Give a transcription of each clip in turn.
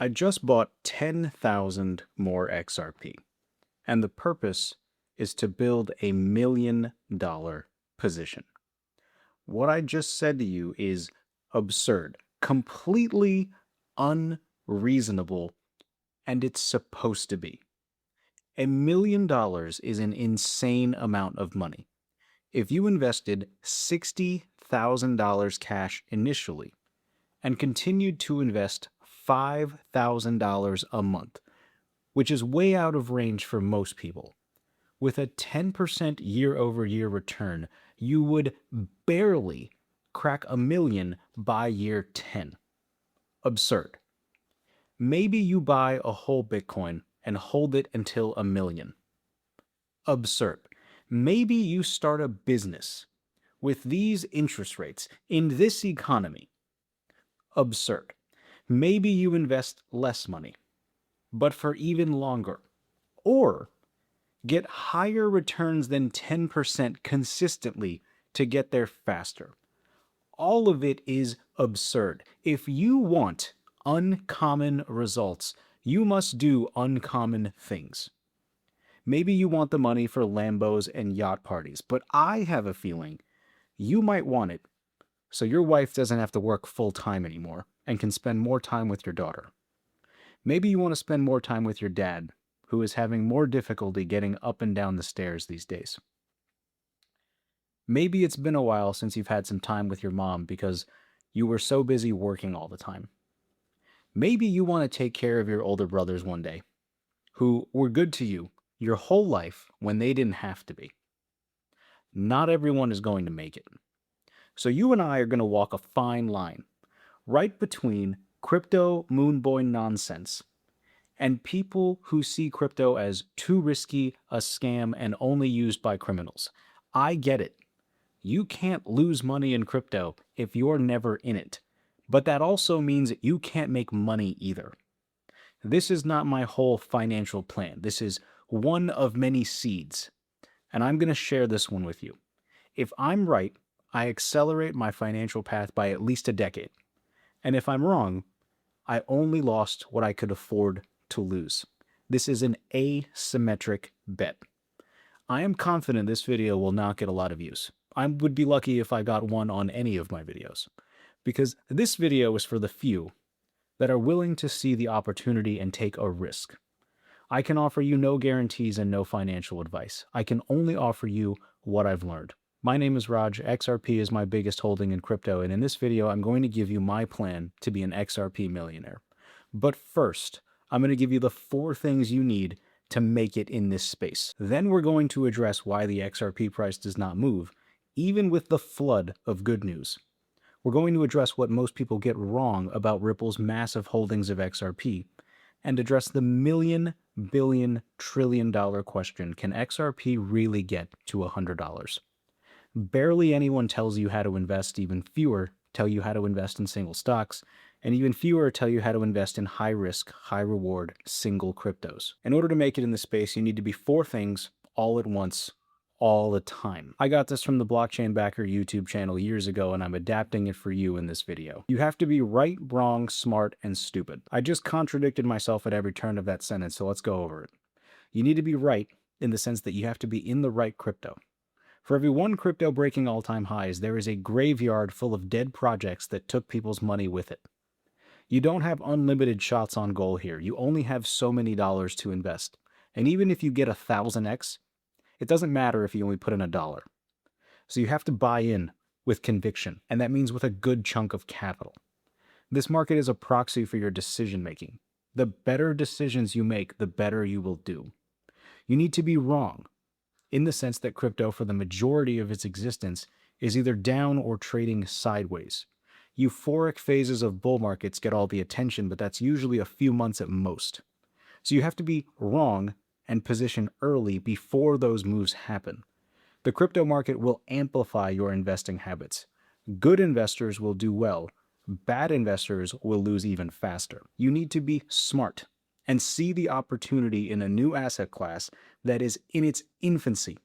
I just bought 10,000 more XRP, and the purpose is to build a $1 million position. What I just said to you is absurd, completely unreasonable, and it's supposed to be. $1 million is an insane amount of money. If you invested $60,000 cash initially and continued to invest $5,000 a month, which is way out of range for most people, with a 10% year-over-year return, you would barely crack $1 million by year 10. Absurd. Maybe you buy a whole Bitcoin and hold it until $1 million. Absurd. Maybe you start a business with these interest rates in this economy. Absurd. Maybe you invest less money, but for even longer. Or get higher returns than 10% consistently to get there faster. All of it is absurd. If you want uncommon results, you must do uncommon things. Maybe you want the money for Lambos and yacht parties, but I have a feeling you might want it so your wife doesn't have to work full time anymore and can spend more time with your daughter. Maybe you want to spend more time with your dad, who is having more difficulty getting up and down the stairs these days. Maybe it's been a while since you've had some time with your mom because you were so busy working all the time. Maybe you want to take care of your older brothers one day, who were good to you your whole life when they didn't have to be. Not everyone is going to make it. So you and I are going to walk a fine line right between crypto moonboy nonsense and people who see crypto as too risky, a scam, and only used by criminals. I get it. You can't lose money in crypto if you're never in it. But that also means you can't make money either. This is not my whole financial plan. This is one of many seeds. And I'm going to share this one with you. If I'm right, I accelerate my financial path by at least a decade. And if I'm wrong, I only lost what I could afford to lose. This is an asymmetric bet. I am confident this video will not get a lot of views. I would be lucky if I got one on any of my videos, because this video is for the few that are willing to see the opportunity and take a risk. I can offer you no guarantees and no financial advice. I can only offer you what I've learned. My name is Raj. XRP is my biggest holding in crypto, and in this video, I'm going to give you my plan to be an XRP millionaire. But first, I'm going to give you the 4 things you need to make it in this space. Then we're going to address why the XRP price does not move, even with the flood of good news. We're going to address what most people get wrong about Ripple's massive holdings of XRP, and address the million, billion, trillion dollar question: can XRP really get to $100? Barely anyone tells you how to invest, even fewer tell you how to invest in single stocks, and even fewer tell you how to invest in high risk, high reward, single cryptos. In order to make it in this space, you need to be 4 things all at once, all the time. I got this from the Blockchain Backer YouTube channel years ago, and I'm adapting it for you in this video. You have to be right, wrong, smart, and stupid. I just contradicted myself at every turn of that sentence, so let's go over it. You need to be right in the sense that you have to be in the right crypto. For every one crypto breaking all-time highs, there is a graveyard full of dead projects that took people's money with it. You don't have unlimited shots on goal here. You only have so many dollars to invest. And even if you get 1,000x, it doesn't matter if you only put in $1. So you have to buy in with conviction, and that means with a good chunk of capital. This market is a proxy for your decision making. The better decisions you make, the better you will do. You need to be wrong, in the sense that crypto, for the majority of its existence, is either down or trading sideways. Euphoric phases of bull markets get all the attention, but that's usually a few months at most. So you have to be wrong and position early before those moves happen. The crypto market will amplify your investing habits. Good investors will do well. Bad investors will lose even faster. You need to be smart and see the opportunity in a new asset class that is in its infancy.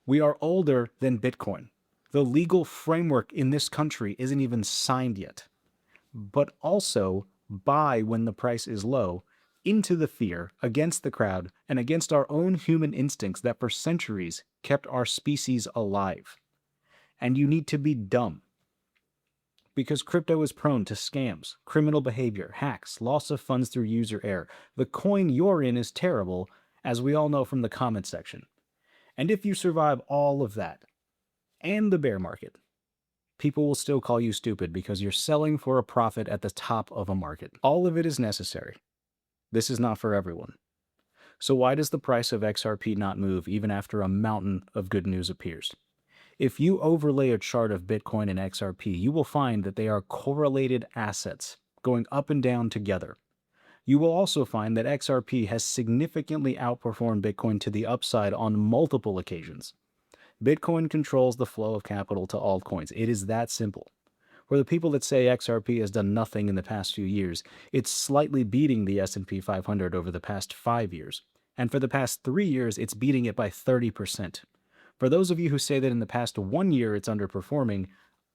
We are older than Bitcoin. The legal framework in this country isn't even signed yet. But also, buy when the price is low, into the fear, against the crowd, and against our own human instincts that for centuries kept our species alive. And you need to be dumb. Because crypto is prone to scams, criminal behavior, hacks, loss of funds through user error. The coin you're in is terrible, as we all know from the comment section. And if you survive all of that, and the bear market, people will still call you stupid because you're selling for a profit at the top of a market. All of it is necessary. This is not for everyone. So why does the price of XRP not move even after a mountain of good news appears? If you overlay a chart of Bitcoin and XRP, you will find that they are correlated assets going up and down together. You will also find that XRP has significantly outperformed Bitcoin to the upside on multiple occasions. Bitcoin controls the flow of capital to altcoins. It is that simple. For the people that say XRP has done nothing in the past few years, it's slightly beating the S&P 500 over the past 5 years. And for the past 3 years, it's beating it by 30%. For those of you who say that in the past 1 year it's underperforming,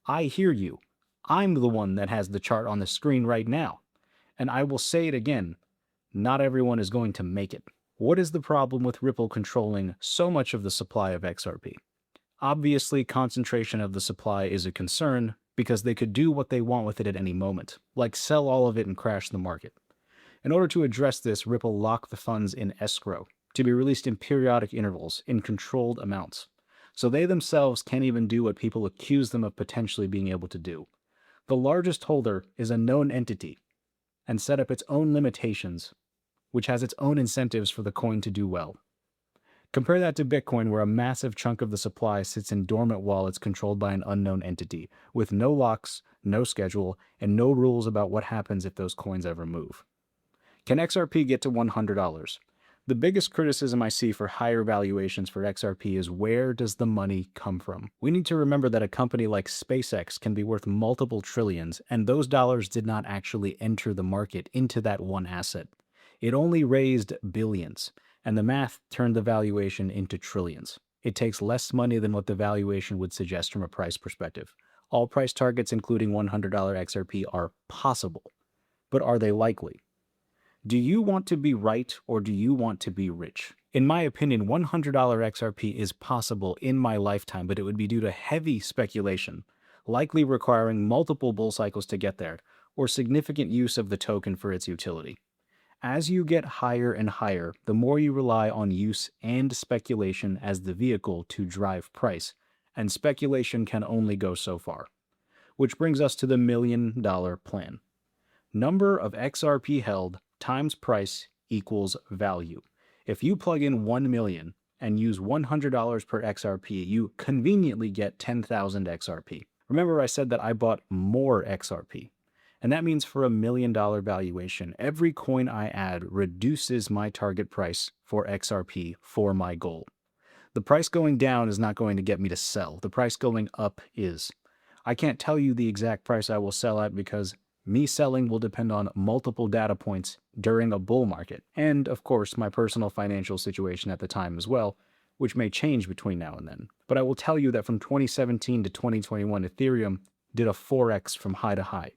I hear you. I'm the one that has the chart on the screen right now. And I will say it again, not everyone is going to make it. What is the problem with Ripple controlling so much of the supply of XRP? Obviously, concentration of the supply is a concern because they could do what they want with it at any moment, like sell all of it and crash the market. In order to address this, Ripple locked the funds in escrow to be released in periodic intervals in controlled amounts. So they themselves can't even do what people accuse them of potentially being able to do. The largest holder is a known entity and set up its own limitations, which has its own incentives for the coin to do well. Compare that to Bitcoin, where a massive chunk of the supply sits in dormant wallets controlled by an unknown entity, with no locks, no schedule, and no rules about what happens if those coins ever move. Can XRP get to $100? The biggest criticism I see for higher valuations for XRP is, where does the money come from? We need to remember that a company like SpaceX can be worth multiple trillions, and those dollars did not actually enter the market into that one asset. It only raised billions, and the math turned the valuation into trillions. It takes less money than what the valuation would suggest from a price perspective. All price targets, including $100 XRP, are possible, but are they likely? Do you want to be right, or do you want to be rich? In my opinion, $100 XRP is possible in my lifetime, but it would be due to heavy speculation, likely requiring multiple bull cycles to get there, or significant use of the token for its utility. As you get higher and higher, the more you rely on use and speculation as the vehicle to drive price, and speculation can only go so far. Which brings us to the $1 million plan. Number of XRP held times price equals value. If you plug in 1 million and use $100 per XRP, you conveniently get 10,000 XRP. Remember, I said that I bought more XRP. And that means for $1 million valuation, every coin I add reduces my target price for XRP for my goal. The price going down is not going to get me to sell. The price going up is. I can't tell you the exact price I will sell at because me selling will depend on multiple data points during a bull market, and of course my personal financial situation at the time as well, which may change between now and then. But I will tell you that from 2017 to 2021, Ethereum did a 4x from high to high.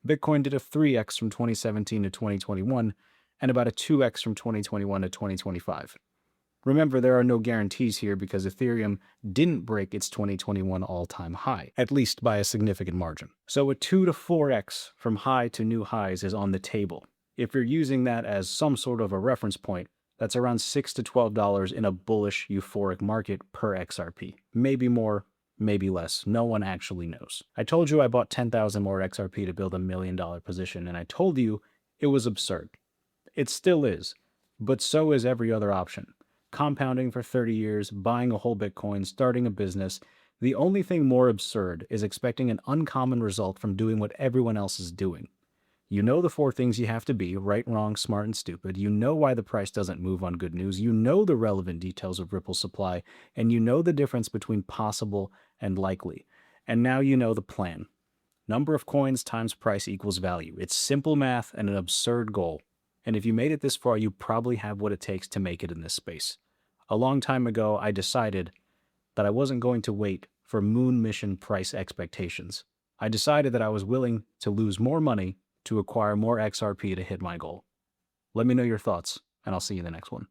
Bitcoin did a 3x from 2017 to 2021, and about a 2x from 2021 to 2025. Remember, there are no guarantees here because Ethereum didn't break its 2021 all-time high, at least by a significant margin. So a 2 to 4x from high to new highs is on the table. If you're using that as some sort of a reference point, that's around $6 to $12 in a bullish, euphoric market per XRP. Maybe more, maybe less. No one actually knows. I told you I bought 10,000 more XRP to build $1 million position, and I told you it was absurd. It still is, but so is every other option. Compounding for 30 years, buying a whole Bitcoin, starting a business. The only thing more absurd is expecting an uncommon result from doing what everyone else is doing. You know the 4 things you have to be: right, wrong, smart, and stupid. You know why the price doesn't move on good news. You know the relevant details of Ripple supply, and you know the difference between possible and likely. And now you know the plan. Number of coins times price equals value. It's simple math and an absurd goal. And if you made it this far, you probably have what it takes to make it in this space. A long time ago, I decided that I wasn't going to wait for moon mission price expectations. I decided that I was willing to lose more money to acquire more XRP to hit my goal. Let me know your thoughts, and I'll see you in the next one.